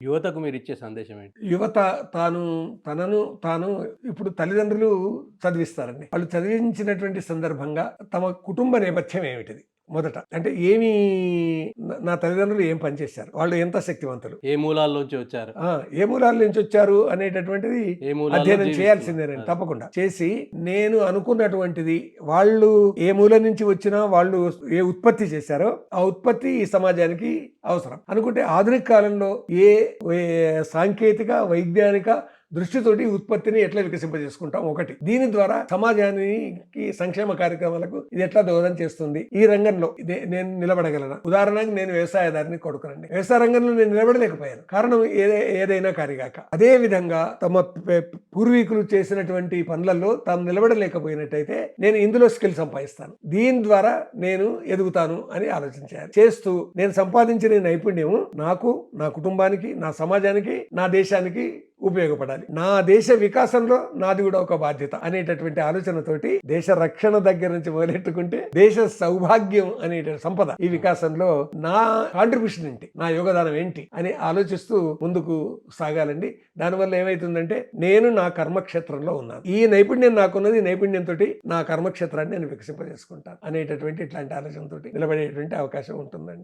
యువతకు మీరిచ్చే సందేశం ఏంటి? యువత తాను తనను తాను ఇప్పుడు తల్లిదండ్రులు చదివిస్తారండి. వాళ్ళు చదివించినటువంటి సందర్భంగా తమ కుటుంబ నేపథ్యం ఏమిటిది? మొదట. అంటే నా తల్లిదండ్రులు ఏం పని చేశారు? వాళ్ళు ఎంత శక్తివంతులు? ఏ మూలాల్లోంచి వచ్చారు? ఆ! ఏ మూలాల నుంచొచ్చారు అనేటటువంటిది ఏ మూలాల్లో అధ్యయనం జీవిస్తున్నారు? చేయాల్సిందేనండి అదే. తప్పకుండా. చేసి నేను అనుకున్నటువంటిది వాళ్ళు ఏ మూల నుంచి వచ్చినా వాళ్ళు ఏ ఉత్పత్తి చేశారో ఆ ఉత్పత్తి ఈ సమాజానికి అవసరం. అనుకుంటే ఆధునిక కాలంలో ఏ ఏ సాంకేతిక, వైజ్ఞానిక దృష్టితోటి ఉత్పత్తిని ఎట్లా వికసింపజేసుకుంటాం ఒకటి. దీని ద్వారా సమాజానికి సంక్షేమ కార్యక్రమాలకు ఇది ఎట్లా దోహదం చేస్తుంది? ఈ రంగంలో నేను నిలబడగలనా? ఉదాహరణకు నేను వ్యవసాయదారిని కొడుకునండి. వ్యవసాయ రంగంలో నేను నిలబడలేకపోయాను. కారణం ఏదైనా కారిగాక. అదే విధంగా తమ పూర్వీకులు చేసినటువంటి పనులలో తాము నిలబడలేకపోయినట్టయితే నేను ఇందులో స్కిల్ సంపాదిస్తాను. దీని ద్వారా నేను ఎదుగుతాను అని ఆలోచించాను. చేస్తూ నేను సంపాదించిన నైపుణ్యం నాకు, నా కుటుంబానికి, నా సమాజానికి, నా దేశానికి ఉపయోగపడాలి. నా దేశ వికాసంలో నాది కూడా ఒక బాధ్యత అనేటటువంటి ఆలోచనతోటి దేశ రక్షణ దగ్గర నుంచి మొదలెట్టుకుంటే దేశ సౌభాగ్యం అనే సంపద ఈ వికాసంలో నా కాంట్రిబ్యూషన్ ఏంటి, నా యోగదానం ఏంటి అని ఆలోచిస్తూ ముందుకు సాగాలండి. దానివల్ల ఏమైతుందంటే నేను నా కర్మక్షేత్రంలో ఉన్నాను. ఈ నైపుణ్యం నాకున్నది. నైపుణ్యంతో నా కర్మక్షేత్రాన్ని నేను వికసింపజేసుకుంటాను అనేటటువంటి ఇట్లాంటి ఆలోచనతోటి నిలబడేటువంటి అవకాశం ఉంటుందండి.